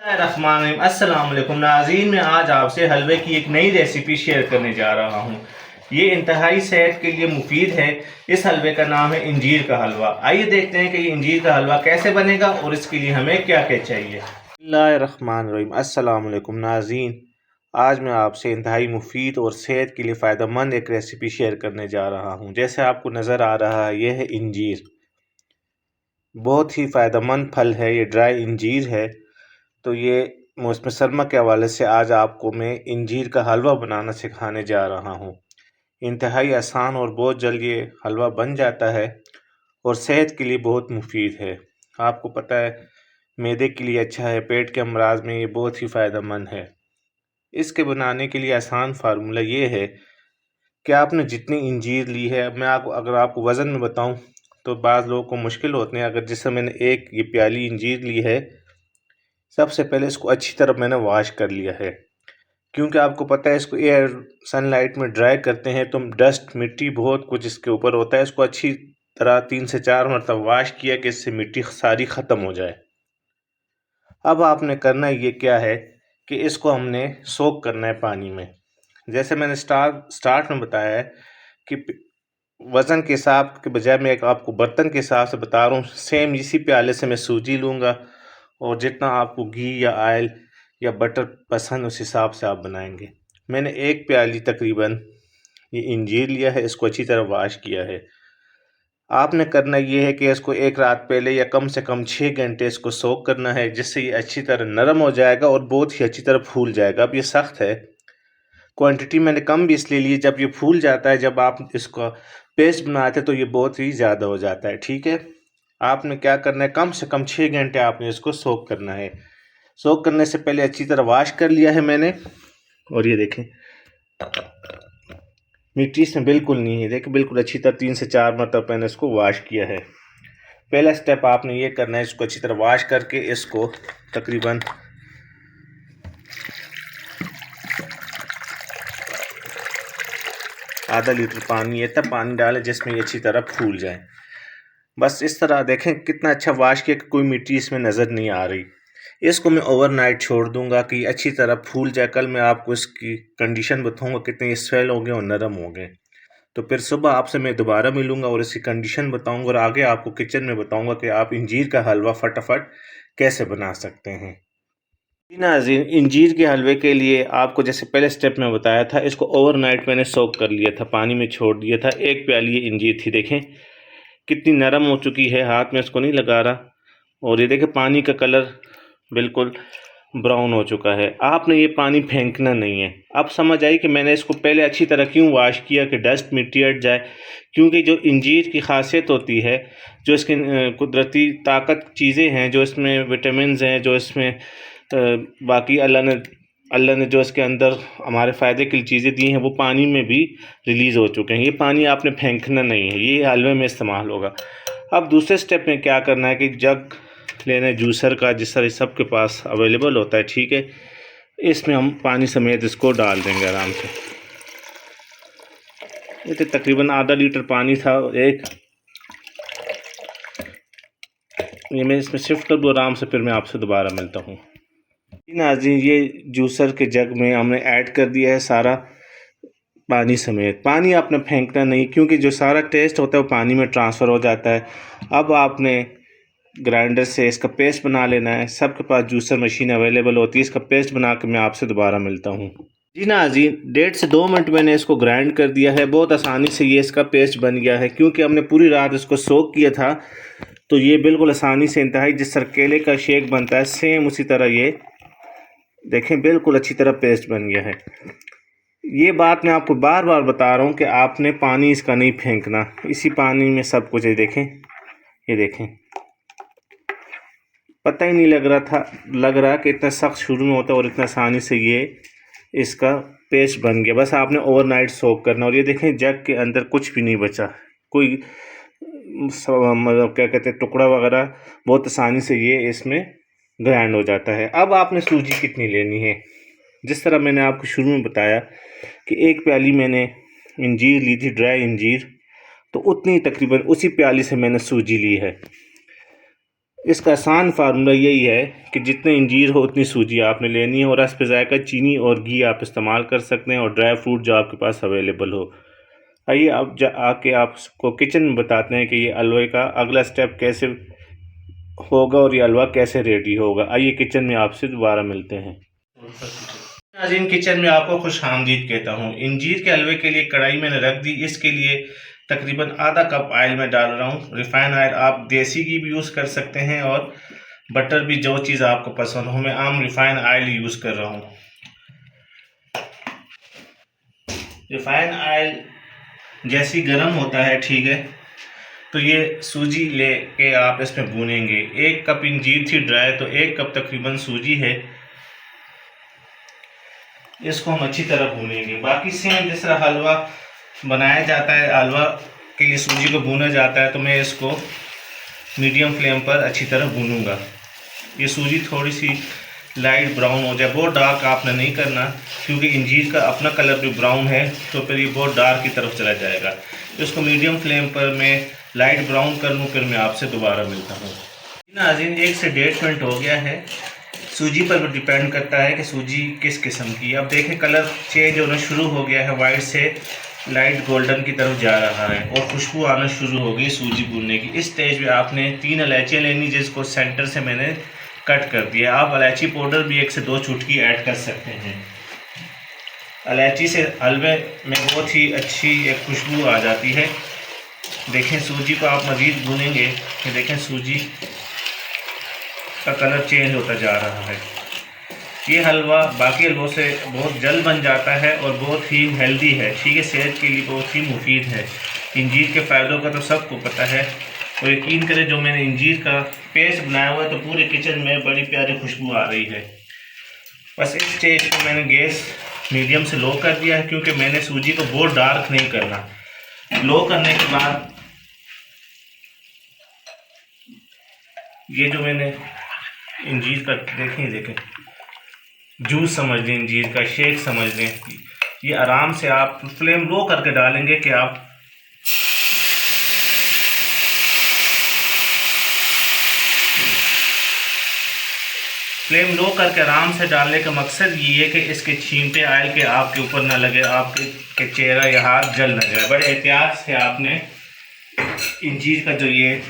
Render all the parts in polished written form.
अस्सलाम वालेकुम नाज़रीन, मैं आज आपसे हलवे की एक नई रेसिपी शेयर करने जा रहा हूँ। ये इंतहाई सेहत के लिए मुफीद है। इस हलवे का नाम है इंजीर का हलवा। आइए देखते हैं कि ये इंजीर का हलवा कैसे बनेगा और इसके लिए हमें क्या क्या चाहिए। बिस्मिल्लाहिर्रहमानिर्रहीम। अस्सलाम वालेकुम नाज़रीन, आज मैं आपसे इंतहाई मुफीद और सेहत के लिए फ़ायदेमंद एक रेसिपी शेयर करने जा रहा हूँ। जैसे आपको नज़र आ रहा है, यह है इंजीर। बहुत ही फ़ायदेमंद फल है, ये ड्राई इंजीर है। तो ये मौसम सरमा के हवाले से आज आपको मैं इंजीर का हलवा बनाना सिखाने जा रहा हूँ। इंतहाई आसान और बहुत जल्द ये हलवा बन जाता है और सेहत के लिए बहुत मुफीद है। आपको पता है, मैदे के लिए अच्छा है, पेट के अमराज में ये बहुत ही फ़ायदेमंद है। इसके बनाने के लिए आसान फार्मूला ये है कि आपने जितनी इंजीर ली है, अब मैं आपको अगर आपको वज़न में बताऊं तो बाज़ लोगों को मुश्किल होते हैं। अगर जैसे मैंने एक ये प्याली इंजीर ली है, सबसे पहले इसको अच्छी तरह मैंने वॉश कर लिया है, क्योंकि आपको पता है इसको एयर सनलाइट में ड्राई करते हैं तो डस्ट मिट्टी बहुत कुछ इसके ऊपर होता है। इसको अच्छी तरह 3 से 4 मरतबा वॉश किया कि इससे मिट्टी सारी ख़त्म हो जाए। अब आपने करना ये क्या है कि इसको हमने सोक करना है पानी में। जैसे मैंने स्टार्ट में बताया है कि वज़न के हिसाब के बजाय मैं एक आपको बर्तन के हिसाब से बता रहा हूँ। सेम इसी प्याले से मैं सूजी लूँगा और जितना आपको घी या ऑयल या बटर पसंद उस हिसाब से आप बनाएंगे। मैंने एक प्याली तकरीबन ये इंजीर लिया है, इसको अच्छी तरह वॉश किया है। आपने करना ये है कि इसको एक रात पहले या कम से कम 6 घंटे इसको सोक करना है, जिससे ये अच्छी तरह नरम हो जाएगा और बहुत ही अच्छी तरह फूल जाएगा। अब ये सख्त है, क्वांटिटी मैंने कम भी इसलिए ली, जब ये फूल जाता है, जब आप इसका पेस्ट बनाते हैं तो ये बहुत ही ज़्यादा हो जाता है। ठीक है, आपने क्या करना है, कम से कम 6 घंटे आपने इसको सोक करना है। सोक करने से पहले अच्छी तरह वॉश कर लिया है मैंने, और ये देखें मिट्टी इसमें बिल्कुल नहीं है। देखिए बिल्कुल अच्छी तरह 3 से 4 मरतबा मैंने इसको वॉश किया है। पहला स्टेप आपने ये करना है, इसको अच्छी तरह वॉश करके इसको तकरीबन आधा लीटर पानी है, तब पानी डालें जिसमें ये अच्छी तरह फूल जाए। बस इस तरह देखें कितना अच्छा वॉश किया कि कोई मिट्टी इसमें नज़र नहीं आ रही। इसको मैं ओवरनाइट छोड़ दूंगा कि अच्छी तरह फूल जाए। कल मैं आपको इसकी कंडीशन बताऊंगा कितने ये स्वेल हो गए और नरम हो गए। तो फिर सुबह आपसे मैं दोबारा मिलूंगा और इसकी कंडीशन बताऊंगा और आगे आपको किचन में बताऊंगा कि आप इंजीर का हलवा फटाफट कैसे बना सकते हैं। जी नाज़रीन, इंजीर के हलवे के लिए आपको जैसे पहले स्टेप में बताया था, इसको ओवरनाइट मैंने सोक कर लिया था, पानी में छोड़ दिया था। एक प्याली ये इंजीर थी, देखें कितनी नरम हो चुकी है, हाथ में इसको नहीं लगा रहा। और ये देखें पानी का कलर बिल्कुल ब्राउन हो चुका है। आपने ये पानी फेंकना नहीं है। अब समझ आई कि मैंने इसको पहले अच्छी तरह क्यों वॉश किया कि डस्ट मिट्टी हट जाए, क्योंकि जो इंजीर की खासियत होती है, जो इसकी कुदरती ताकत चीज़ें हैं, जो इसमें विटामिन हैं, जो इसमें बाकी अल्लाह ने जो इसके अंदर हमारे फ़ायदे की चीज़ें दी हैं, वो पानी में भी रिलीज़ हो चुके हैं। ये पानी आपने फेंकना नहीं है, ये हलवे में इस्तेमाल होगा। अब दूसरे स्टेप में क्या करना है कि जग लेना है जूसर का, जिस तरह सबके पास अवेलेबल होता है। ठीक है, इसमें हम पानी समेत इसको डाल देंगे आराम से। ये तो तकरीबन आधा लीटर पानी था। ये मैं इसमें शिफ्ट कर दूँ आराम से, फिर मैं आपसे दोबारा मिलता हूँ। नाज़रीन, ये जूसर के जग में हमने ऐड कर दिया है सारा पानी समेत। पानी आपने फेंकना नहीं, क्योंकि जो सारा टेस्ट होता है वो पानी में ट्रांसफ़र हो जाता है। अब आपने ग्राइंडर से इसका पेस्ट बना लेना है। सबके पास जूसर मशीन अवेलेबल होती है। इसका पेस्ट बना के मैं आपसे दोबारा मिलता हूँ। जी नाज़रीन, 1.5 से 2 मिनट मैंने इसको ग्राइंड कर दिया है। बहुत आसानी से ये इसका पेस्ट बन गया है, क्योंकि हमने पूरी रात इसको सोक किया था। तो ये बिल्कुल आसानी से इंतहाई जिस तरह केले का शेक बनता है, सेम उसी तरह ये देखें बिल्कुल अच्छी तरह पेस्ट बन गया है। ये बात मैं आपको बार बार बता रहा हूँ कि आपने पानी इसका नहीं फेंकना, इसी पानी में सब कुछ है। देखें, ये देखें, पता ही नहीं लग रहा कि इतना सख्त शुरू में होता है और इतना आसानी से ये इसका पेस्ट बन गया। बस आपने ओवरनाइट सोक करना। और ये देखें जग के अंदर कुछ भी नहीं बचा, कोई मतलब क्या कहते हैं टुकड़ा वगैरह, बहुत आसानी से ये इसमें ग्राइंड हो जाता है। अब आपने सूजी कितनी लेनी है, जिस तरह मैंने आपको शुरू में बताया कि एक प्याली मैंने इंजीर ली थी, ड्राई इंजीर, तो उतनी तकरीबन उसी प्याली से मैंने सूजी ली है। इसका आसान फार्मूला यही है कि जितने इंजीर हो उतनी सूजी आपने लेनी है, और इस पे जायका चीनी और घी आप इस्तेमाल कर सकते हैं, और ड्राई फ्रूट जो आपके पास अवेलेबल हो। आइए अब आके आपको किचन में बताते हैं कि ये हलवे का अगला स्टेप कैसे होगा और ये हलवा कैसे रेडी होगा। आइए किचन में आपसे दोबारा मिलते हैं। नाज़रीन, किचन में आपको खुश आमदीद कहता हूँ। इंजीर के हलवे के लिए कढ़ाई मैंने रख दी। इसके लिए तकरीबन आधा कप ऑयल में डाल रहा हूँ, रिफाइंड ऑयल। आप देसी घी भी यूज़ कर सकते हैं और बटर भी, जो चीज़ आपको पसंद हो। मैं आम रिफाइंड ऑयल यूज़ कर रहा हूँ। रिफाइंड ऑयल जैसे गर्म होता है, ठीक है, तो ये सूजी ले के आप इसमें भूनेंगे। 1 कप इंजीर थी ड्राई, तो 1 कप तकरीबन सूजी है। इसको हम अच्छी तरह भूनेंगे। बाकी सेम जिस तरह हलवा बनाया जाता है, हलवा के लिए सूजी को भूना जाता है, तो मैं इसको मीडियम फ्लेम पर अच्छी तरह भूनूंगा। ये सूजी थोड़ी सी लाइट ब्राउन हो जाए, बहुत डार्क आपने नहीं करना, क्योंकि इंजीर का अपना कलर भी ब्राउन है, तो फिर ये बहुत डार्क की तरफ चला जाएगा। इसको मीडियम फ्लेम पर मैं लाइट ब्राउन कर लूँ, फिर मैं आपसे दोबारा मिलता हूँ। नाज़रीन, 1 से 1.5 मिनट हो गया है। सूजी पर डिपेंड करता है कि सूजी किस किस्म की। अब देखें कलर चेंज होना शुरू हो गया है, वाइट से लाइट गोल्डन की तरफ जा रहा है, और खुशबू आना शुरू हो गई सूजी भूनने की। इस स्टेज पे आपने 3 इलायचियाँ लेनी, जिसको सेंटर से मैंने कट कर दिया। आप इलायची पाउडर भी 1 से 2 चुटकी ऐड कर सकते हैं। इलायची से हलवे में बहुत ही अच्छी एक खुशबू आ जाती है। देखें सूजी को आप मज़ीद भूनेंगे कि देखें सूजी का कलर चेंज होता जा रहा है। ये हलवा बाकी हलवों से बहुत जल्द बन जाता है और बहुत ही हेल्दी है, ठीक है, सेहत के लिए बहुत ही मुफीद है। इंजीर के फ़ायदों का तो सबको पता है, और यकीन करें जो मैंने इंजीर का पेस्ट बनाया हुआ है, तो पूरे किचन में बड़ी प्यारी खुशबू आ रही है। बस इस स्टेज पर मैंने गैस मीडियम से लो कर दिया है, क्योंकि मैंने सूजी को बहुत डार्क नहीं करना। लो करने के बाद ये जो मैंने इंजीर का देखें जूस समझ लें, इंजीर का शेक समझ लें, ये आराम से आप फ्लेम लो करके डालेंगे कि आप फ्लेम लो करके आराम से डालने का मकसद ये है कि इसके छींटे आयल के आपके ऊपर ना लगे, आपके चेहरा या हाथ जल ना जाए। बड़े एहतियात से आपने इंजीर का जो ये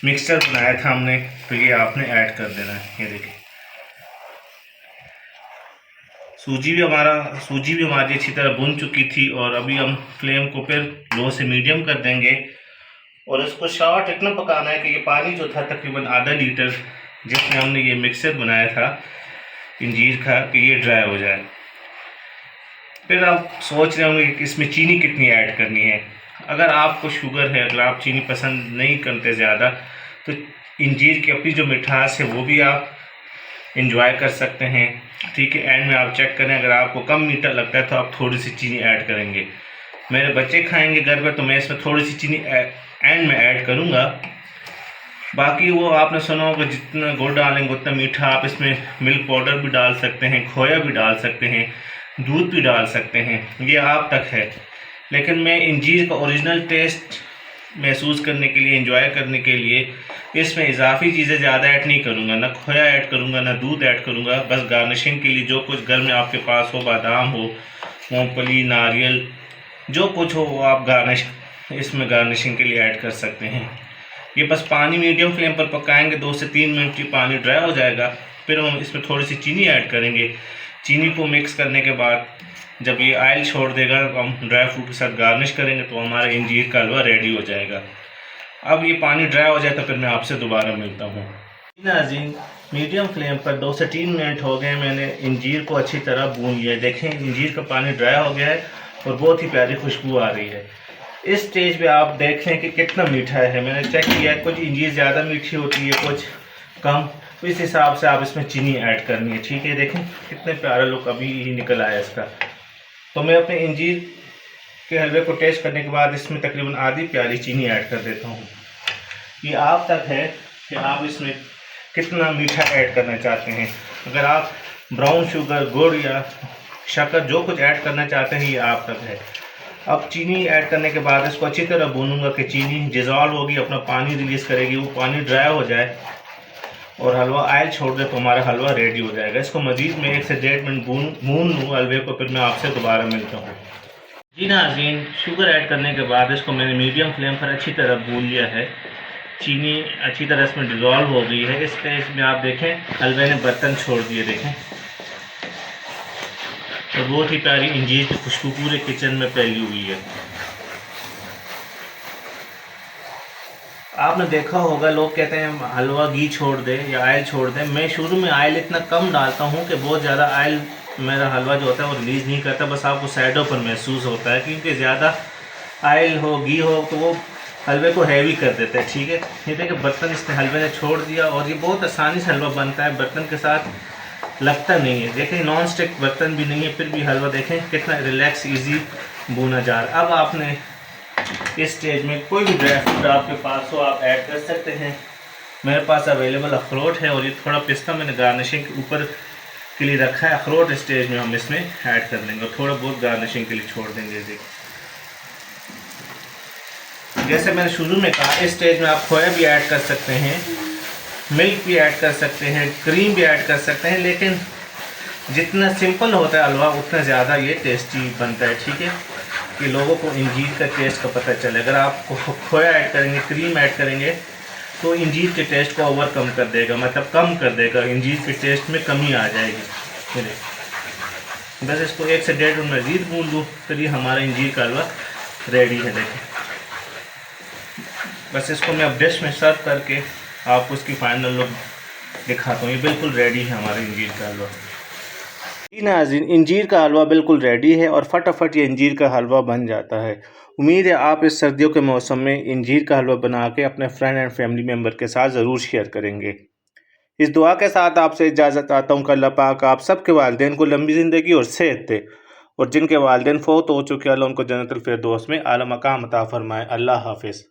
मिक्सचर बनाया था हमने, तो ये आपने ऐड कर देना है। ये देखिए सूजी भी हमारी अच्छी तरह भुन चुकी थी, और अभी हम फ्लेम को फिर लो से मीडियम कर देंगे, और इसको शॉर्ट इतना पकाना है कि ये पानी जो था तकरीबन आधा लीटर जिसमें हमने ये मिक्सचर बनाया था इंजीर का, कि ये ड्राई हो जाए। फिर आप सोच रहे होंगे कि इसमें चीनी कितनी ऐड करनी है। अगर आपको शुगर है, अगर आप चीनी पसंद नहीं करते ज़्यादा, तो इंजीर की अपनी जो मिठास है वो भी आप इंजॉय कर सकते हैं, ठीक है। एंड में आप चेक करें, अगर आपको कम मीठा लगता है तो आप थोड़ी सी चीनी ऐड करेंगे। मेरे बच्चे खाएंगे घर पर, तो मैं इसमें थोड़ी सी चीनी एंड में ऐड करूँगा। बाकी वो आपने सुना होगा जितना गुड़ डालेंगे उतना मीठा। आप इसमें मिल्क पाउडर भी डाल सकते हैं, खोया भी डाल सकते हैं, दूध भी डाल सकते हैं, ये आप तक है। लेकिन मैं इंजीर का ओरिजिनल टेस्ट महसूस करने के लिए, एंजॉय करने के लिए इसमें इजाफी चीज़ें ज़्यादा ऐड नहीं करूँगा, ना खोया ऐड करूँगा, ना दूध ऐड करूँगा। बस गार्निशिंग के लिए जो कुछ घर में आपके पास हो, बादाम हो, मूंगफली, नारियल, जो कुछ हो वो आप इसमें गार्निशिंग के लिए ऐड कर सकते हैं। ये बस पानी मीडियम फ्लेम पर पकाएंगे, 2 से 3 मिनट की पानी ड्राई हो जाएगा। फिर हम इसमें थोड़ी सी चीनी ऐड करेंगे। चीनी को मिक्स करने के बाद जब ये ऑयल छोड़ देगा, हम ड्राई फ्रूट के साथ गार्निश करेंगे, तो हमारा इंजीर का हलवा रेडी हो जाएगा। अब ये पानी ड्राई हो जाए तो फिर मैं आपसे दोबारा मिलता हूँ। नाज़रीन, मीडियम फ्लेम पर 2 से 3 मिनट हो गए, मैंने इंजीर को अच्छी तरह भून लिया। देखें इंजीर का पानी ड्राई हो गया है और बहुत ही प्यारी खुशबू आ रही है। इस स्टेज पे आप देखें कि कितना मीठा है। मैंने चेक किया, कुछ इंजीर ज़्यादा मीठी होती है, कुछ कम, तो इस हिसाब से आप इसमें चीनी ऐड करनी है, ठीक है। देखें कितने प्यारा लुक अभी ही निकल आया इसका। तो मैं अपने इंजीर के हलवे को टेस्ट करने के बाद इसमें तकरीबन आधी प्याली चीनी ऐड कर देता हूँ। ये आप तक है कि आप इसमें कितना मीठा ऐड करना चाहते हैं। अगर आप ब्राउन शुगर, गुड़ या शक्कर जो कुछ ऐड करना चाहते हैं, ये आप तक है। अब चीनी ऐड करने के बाद इसको अच्छी तरह भूनूंगा कि चीनी डिज़ोल्व होगी, अपना पानी रिलीज़ करेगी, वो पानी ड्राई हो जाए। और हलवा आयल छोड़ दे तो हमारा हलवा रेडी हो जाएगा। इसको मज़ीद मैं 1 से 1.5 मिनट भून लूँ हलवे को, फिर मैं आपसे दोबारा मिलता हूँ। जी नाज़रीन, शुगर ऐड करने के बाद इसको मैंने मीडियम फ्लेम पर अच्छी तरह भून लिया है। चीनी अच्छी तरह इसमें डिज़ोल्व हो गई है। इस स्टेज में आप देखें हलवे ने बर्तन छोड़ दिए, देखें, और बहुत ही प्यारी इंजीर की खुशबू पूरे किचन में फैली हुई है। आपने देखा होगा लोग कहते हैं हलवा घी छोड़ दे या आयल छोड़ दे। मैं शुरू में आयल इतना कम डालता हूँ कि बहुत ज़्यादा आयल मेरा हलवा जो होता है वो रिलीज़ नहीं करता, बस आपको साइडों पर महसूस होता है, क्योंकि ज़्यादा आयल हो घी हो तो वो हलवे को हैवी कर देता है। ठीक है, ये देखिए बर्तन इसने हलवे ने छोड़ दिया और ये बहुत आसानी से हलवा बनता है, बर्तन के साथ लगता नहीं है। देखें नॉन स्टिक बर्तन भी नहीं है, फिर भी हलवा देखें कितना रिलैक्स ईजी भुना जा रहा है। अब आपने इस स्टेज में कोई भी ड्राई फ्रूट आपके पास हो आप ऐड कर सकते हैं। मेरे पास अवेलेबल अखरोट है और ये थोड़ा पिस्ता मैंने गार्निशिंग के ऊपर के लिए रखा है। अखरोट इस स्टेज में हम इसमें ऐड कर देंगे और थोड़ा बहुत गार्निशिंग के लिए छोड़ देंगे। जैसे मैंने शुरू में कहा, इस स्टेज में आप खोया भी ऐड कर सकते हैं, मिल्क भी ऐड कर सकते हैं, क्रीम भी ऐड कर सकते हैं, लेकिन जितना सिंपल होता है हलवा उतना ज़्यादा ये टेस्टी बनता है। ठीक है, कि लोगों को इंजीर का टेस्ट का पता चले। अगर आप खोया ऐड करेंगे, क्रीम ऐड करेंगे तो इंजीर के टेस्ट को ओवरकम कर देगा, मतलब कम कर देगा, इंजीर के टेस्ट में कमी आ जाएगी। बस इसको 1 से 1.5 मिनट मज़ीद भून लूँ, फिर ये हमारा इंजीर का हलवा रेडी है। देखें, बस इसको मैं अब डिश में सर्व करके आपको उसकी फाइनल लुक दिखाता हूँ। ये बिल्कुल रेडी है हमारा इंजीर का हलवा। जी नाज़रीन, इंजीर का हलवा बिल्कुल रेडी है और फटाफट ये इंजीर का हलवा बन जाता है। उम्मीद है आप इस सर्दियों के मौसम में इंजीर का हलवा बना के अपने फ्रेंड एंड फैमिली मेम्बर के साथ ज़रूर शेयर करेंगे। इस दुआ के साथ आपसे इजाज़त चाहता हूँ कि अल्लाह पाक आप सबके वालिदैन को लंबी ज़िंदगी और सेहत दे, और जिनके वालिदैन फ़ौत हो चुके अल्लाह उनको जन्नतुल फिरदौस में आला मकाम अता फ़रमाए। अल्लाह हाफ़िज़।